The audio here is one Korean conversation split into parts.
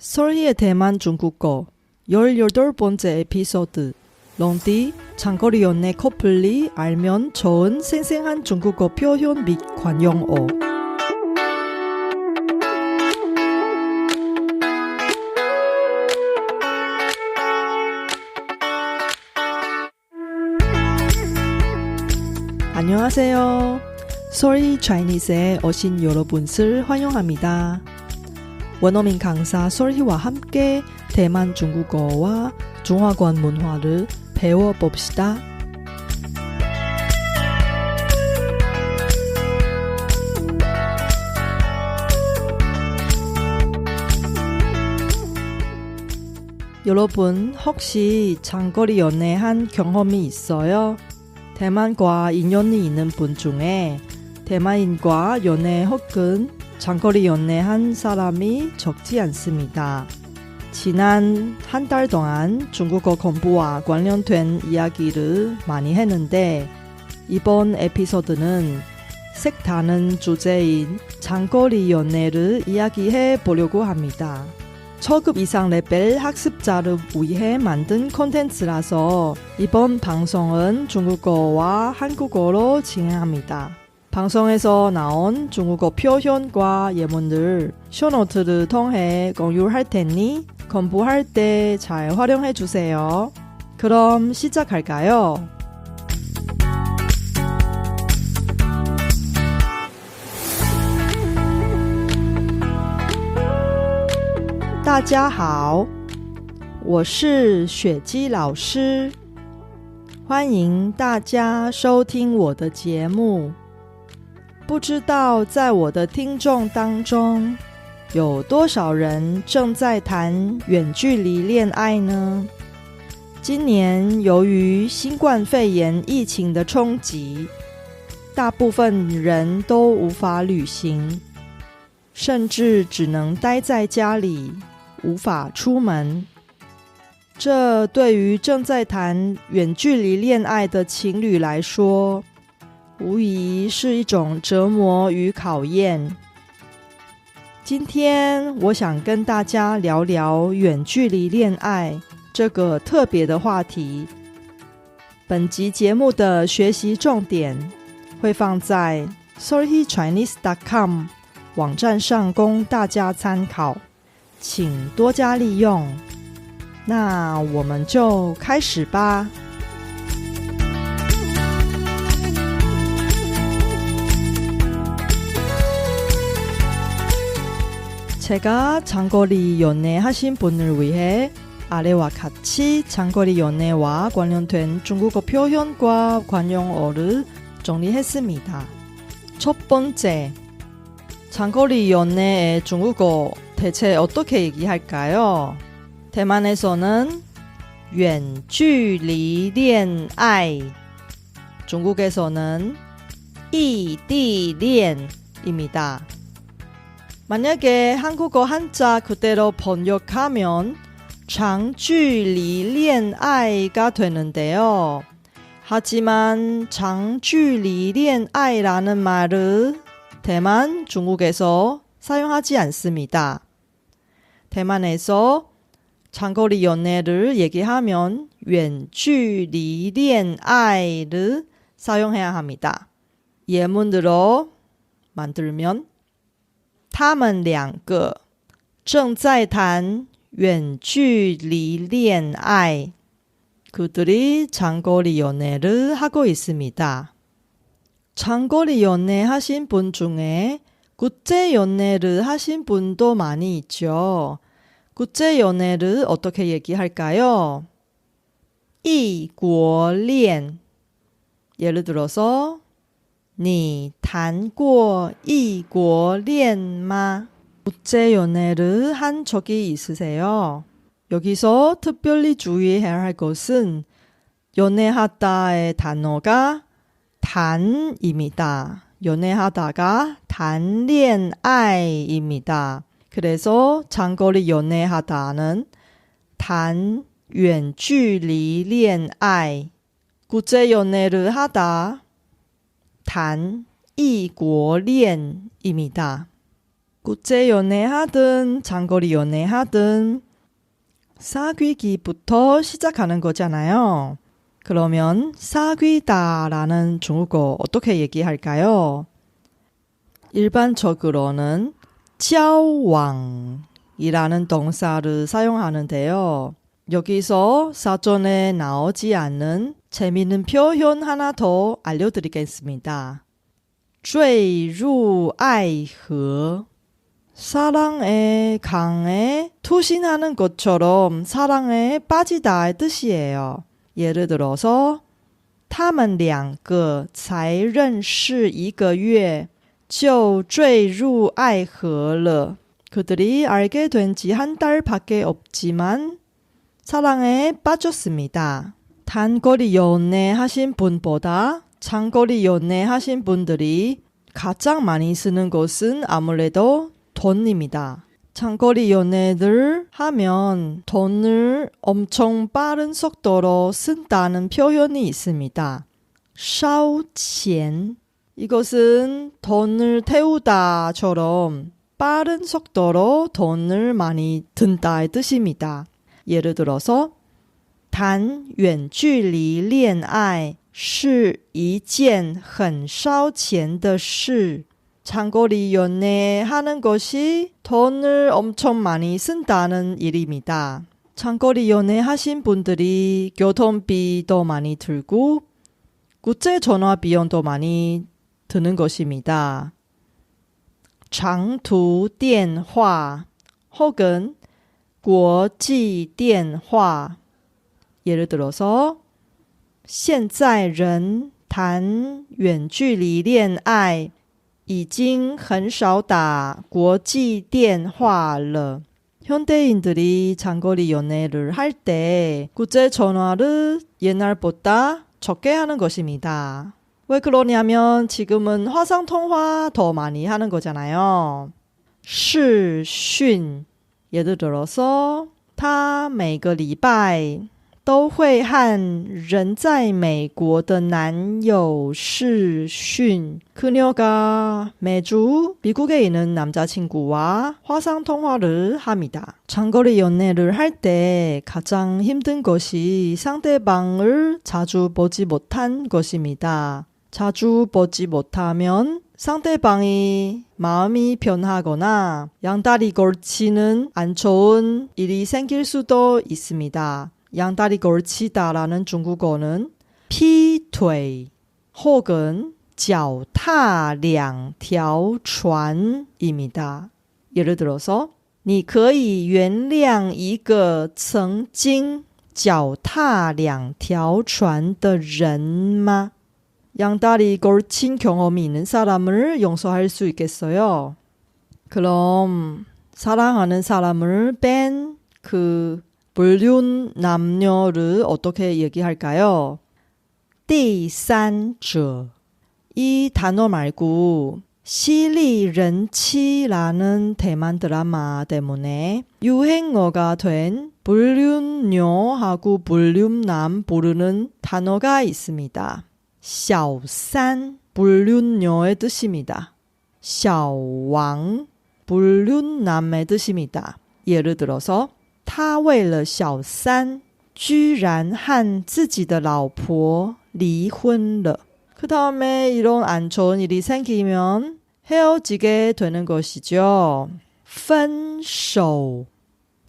설희의 대만 중국어 18번째 에피소드 롱디 장거리 연애 커플이 알면 좋은 생생한 중국어 표현 및 관용어 안녕하세요. 설희 차이니스에 오신 여러분을 환영합니다. 원어민 강사 설희와 함께 대만 중국어와 중화권 문화를 배워봅시다. 여러분 혹시 장거리 연애한 경험이 있어요? 대만과 인연이 있는 분 중에 대만인과 연애 혹은 장거리 연애한 사람이 적지 않습니다. 지난 한 달 동안 중국어 공부와 관련된 이야기를 많이 했는데 이번 에피소드는 색다른 주제인 장거리 연애를 이야기해 보려고 합니다. 초급 이상 레벨 학습자를 위해 만든 콘텐츠라서 이번 방송은 중국어와 한국어로 진행합니다. 방송에서 나온 중국어 표현과 예문들 쇼노트를 통해 공유할 테니 공부할 때 잘 활용해 주세요. 그럼 시작할까요? 大家好，我是雪姬老师，欢迎大家收听我的节目。不知道在我的听众当中，有多少人正在谈远距离恋爱呢？今年由于新冠肺炎疫情的冲击，大部分人都无法旅行，甚至只能待在家里，无法出门。这对于正在谈远距离恋爱的情侣来说，无疑是一种折磨与考验。今天我想跟大家聊聊远距离恋爱这个特别的话题。本集节目的学习重点会放在 solhichinese.com 网站上供大家参考，请多加利用。那我们就开始吧。제가 장거리 연애하신 분을 위해 아래와 같이 장거리 연애와 관련된 중국어 표현과 관용어를 정리했습니다. 첫 번째, 장거리 연애의 중국어 대체 어떻게 얘기할까요? 대만에서는 远距离恋爱, 중국에서는 异地恋입니다. 만약에 한국어 한자 그대로 번역하면 장距离恋爱가 되는데요. 하지만 장距离恋爱라는 말을 대만, 중국에서 사용하지 않습니다. 대만에서 장거리 연애를 얘기하면 远距离恋爱를 사용해야 합니다. 예문으로 만들면 他们两个正在谈远距离恋爱. 그들이 장거리 연애를 하고 있습니다. 장거리 연애 하신 분 중에 국제 연애를 하신 분도 많이 있죠. 국제 연애를 어떻게 얘기할까요? 异国恋. 예를 들어서 你谈过异国恋吗? 국제 연애를 한 적이 있으세요? 여기서 특별히 주의해야 할 것은 연애하다의 단어가 단입니다. 연애하다가 단恋爱입니다. 그래서 장거리 연애하다는 단远距离恋爱, 국제 연애를 하다 단异国恋입니다. 국제 연애하든 장거리 연애하든 사귀기부터 시작하는 거잖아요. 그러면 사귀다라는 중국어 어떻게 얘기할까요? 일반적으로는 交往이라는 동사를 사용하는데요. 여기서 사전에 나오지 않는 재미있는 표현 하나 더 알려드리겠습니다. 坠入爱河 사랑의 강에 투신하는 것처럼 사랑에 빠지다의 뜻이에요. 예를 들어서 他们两个才认识一个月就坠入爱河了. 그들이 알게 된 지 한 달밖에 없지만 사랑에 빠졌습니다. 단거리 연애하신 분보다 장거리 연애하신 분들이 가장 많이 쓰는 것은 아무래도 돈입니다. 장거리 연애를 하면 돈을 엄청 빠른 속도로 쓴다는 표현이 있습니다. 烧钱 이것은 돈을 태우다처럼 빠른 속도로 돈을 많이 든다의 뜻입니다. 예를 들어서 谈远距离恋爱是一件很烧钱的事. 장거리 연애하는 것이 돈을 엄청 많이 쓴다는 일입니다. 장거리 연애하신 분들이 교통비도 많이 들고 국제 전화 비용도 많이 드는 것입니다. 장途电话 혹은 国际电话 예를 들어서 现在人谈远距离恋爱已经很少打国际电话了. 현대인들이 장거리 연애를 할 때 국제 전화를 옛날보다 적게 하는 것입니다. 왜 그러냐면 지금은 화상통화 더 많이 하는 거잖아요. 视讯 예를 들어서 他每个礼拜都会和人在美国的男友视讯. 그녀가 매주 미국에 있는 남자친구와 화상통화를 합니다. 장거리 연애를 할 때 가장 힘든 것이 상대방을 자주 보지 못한 것입니다. 자주 보지 못하면 상대방이 마음이 변하거나 양다리 걸치는 안 좋은 일이 생길 수도 있습니다. 양다리 걸치다라는 중국어는 劈腿 혹은 脚踏两条船입니다. 예를 들어서 你可以原谅一个曾经脚踏两条船的人吗? 양다리 걸친 경험이 있는 사람을 용서할 수 있겠어요? 그럼 사랑하는 사람을 뺀 그 불륜 남녀를 어떻게 얘기할까요? 第三者 이 단어 말고 시리런치라는 대만 드라마 때문에 유행어가 된 불륜녀하고 불륜남 부르는 단어가 있습니다. 小三 불륜녀의 뜻입니다. 小王 불륜남의 뜻입니다. 예를 들어서 他为了小三居然和自己的老婆离婚了. 그 다음에 이런 안 좋은 일이 생기면 헤어지게 되는 것이죠. 分手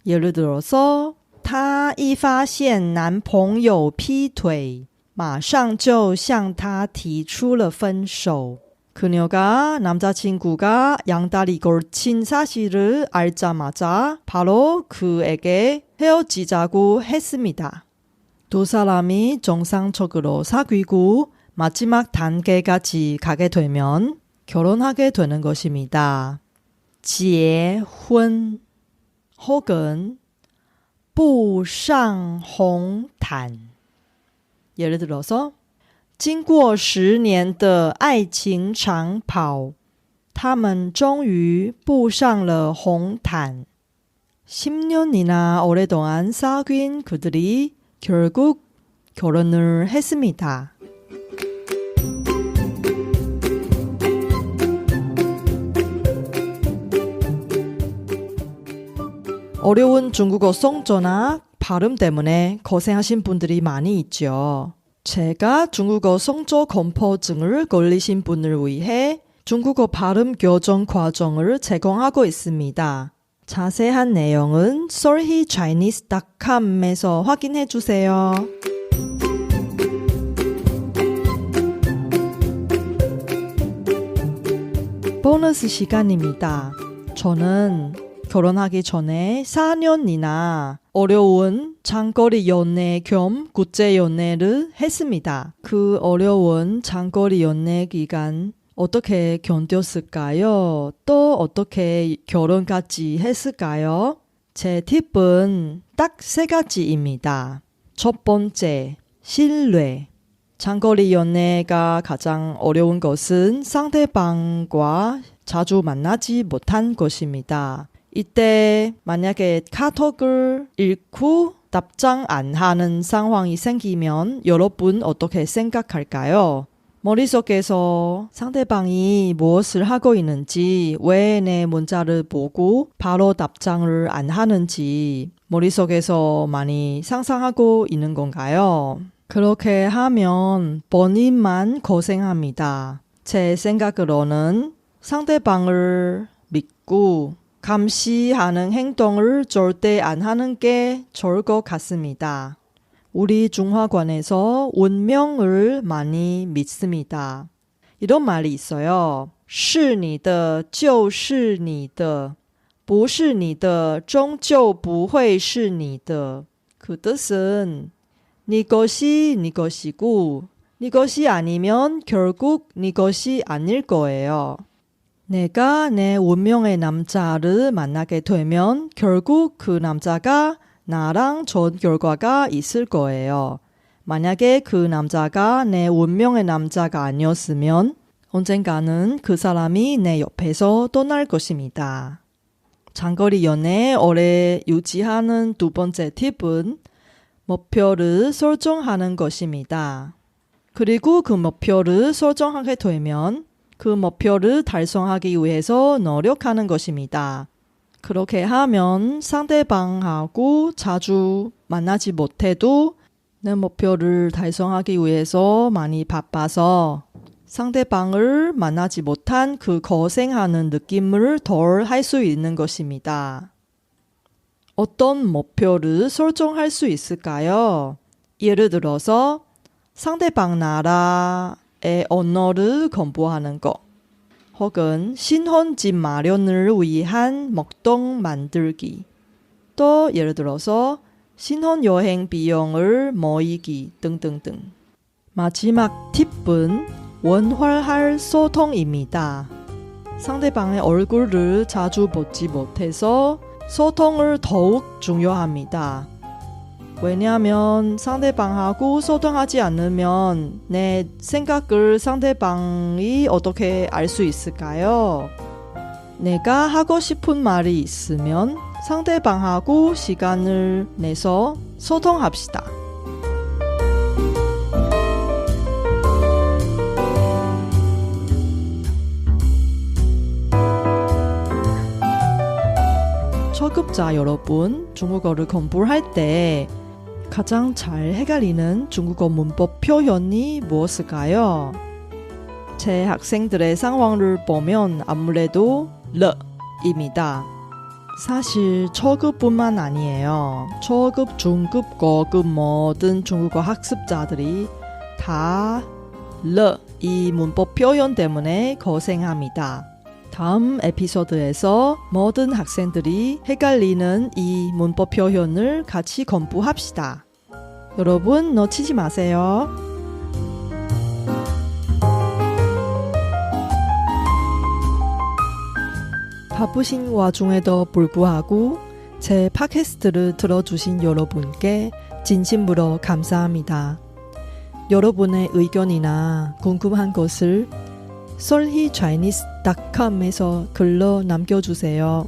예를 들어서 她一发现男朋友劈腿马上就向他提出了分手. 그녀가 남자친구가 양다리 걸친 사실을 알자마자 바로 그에게 헤어지자고 했습니다. 두 사람이 정상적으로 사귀고 마지막 단계까지 가게 되면 결혼하게 되는 것입니다. 结婚 혹은 步上红毯 예를 들어서 经过10年的爱情长跑他们终于步上了红毯. 10년이나 오래동안 사귄 그들이 결국 결혼을 했습니다. 어려운 중국어 성조나 발음 때문에 고생하신 분들이 많이 있죠. 제가 중국어 성조 공포증을 걸리신 분을 위해 중국어 발음 교정 과정을 제공하고 있습니다. 자세한 내용은 solhechinese.com에서 확인해 주세요. 보너스 시간입니다. 저는 결혼하기 전에 4년이나 어려운 장거리 연애 겸 국제 연애를 했습니다. 그 어려운 장거리 연애 기간 어떻게 견뎠을까요? 또 어떻게 결혼까지 했을까요? 제 팁은 딱 3가지입니다. 첫 번째, 신뢰. 장거리 연애가 가장 어려운 것은 상대방과 자주 만나지 못한 것입니다. 이때 만약에 카톡을 읽고 답장 안 하는 상황이 생기면 여러분 어떻게 생각할까요? 머릿속에서 상대방이 무엇을 하고 있는지, 왜 내 문자를 보고 바로 답장을 안 하는지 머릿속에서 많이 상상하고 있는 건가요? 그렇게 하면 본인만 고생합니다. 제 생각으로는 상대방을 믿고 감시하는 행동을 절대 안 하는 게 좋을 것 같습니다. 우리 중화권에서 운명을 많이 믿습니다. 이런 말이 있어요. 是你的就是你的不是你的终究不会是你的 그 뜻은 네 것이 네 것이고 네 것이 아니면 결국 네 것이 아닐 거예요. 내가 내 운명의 남자를 만나게 되면 결국 그 남자가 나랑 좋은 결과가 있을 거예요. 만약에 그 남자가 내 운명의 남자가 아니었으면 언젠가는 그 사람이 내 옆에서 떠날 것입니다. 장거리 연애 오래 유지하는 두 번째 팁은 목표를 설정하는 것입니다. 그리고 그 목표를 설정하게 되면 그 목표를 달성하기 위해서 노력하는 것입니다. 그렇게 하면 상대방하고 자주 만나지 못해도 내 목표를 달성하기 위해서 많이 바빠서 상대방을 만나지 못한 그 고생하는 느낌을 덜 할 수 있는 것입니다. 어떤 목표를 설정할 수 있을까요? 예를 들어서 상대방 나라의 언어를 공부하는 것, 혹은 신혼집 마련을 위한 목동 만들기, 또 예를 들어서 신혼여행 비용을 모이기 등등등. 마지막 팁은 원활할 소통입니다. 상대방의 얼굴을 자주 보지 못해서 소통을 더욱 중요합니다. 왜냐하면 상대방하고 소통하지 않으면 내 생각을 상대방이 어떻게 알 수 있을까요? 내가 하고 싶은 말이 있으면 상대방하고 시간을 내서 소통합시다. 초급자 여러분, 중국어를 공부할 때 가장 잘 헷갈리는 중국어 문법 표현이 무엇일까요? 제 학생들의 상황을 보면 아무래도 르입니다. 사실 초급뿐만 아니에요. 초급, 중급, 고급 모든 중국어 학습자들이 다 이 문법 표현 때문에 고생합니다. 다음 에피소드에서 모든 학생들이 헷갈리는 이 문법 표현을 같이 공부합시다. 여러분 놓치지 마세요. 바쁘신 와중에도 불구하고 제 팟캐스트를 들어주신 여러분께 진심으로 감사합니다. 여러분의 의견이나 궁금한 것을 solhechinese.com에서 글로 남겨주세요.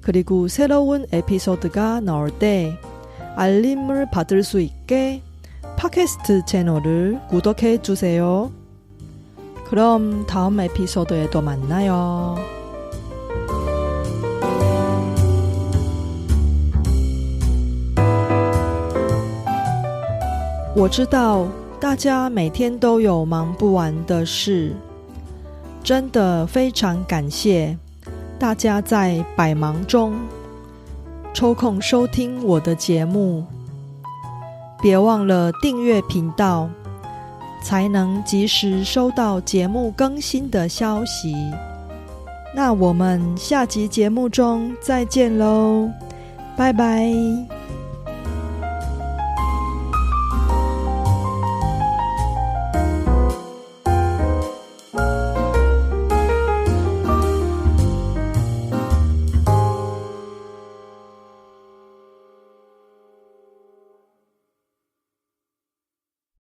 그리고 새로운 에피소드가 나올 때 알림을 받을 수 있게 팟캐스트 채널을 구독해 주세요. 그럼 다음 에피소드에도 만나요. 我知道大家每天都有忙不完的事，真的非常感谢大家在百忙中抽空收听我的节目。别忘了订阅频道，才能及时收到节目更新的消息。那我们下集节目中再见喽，拜拜。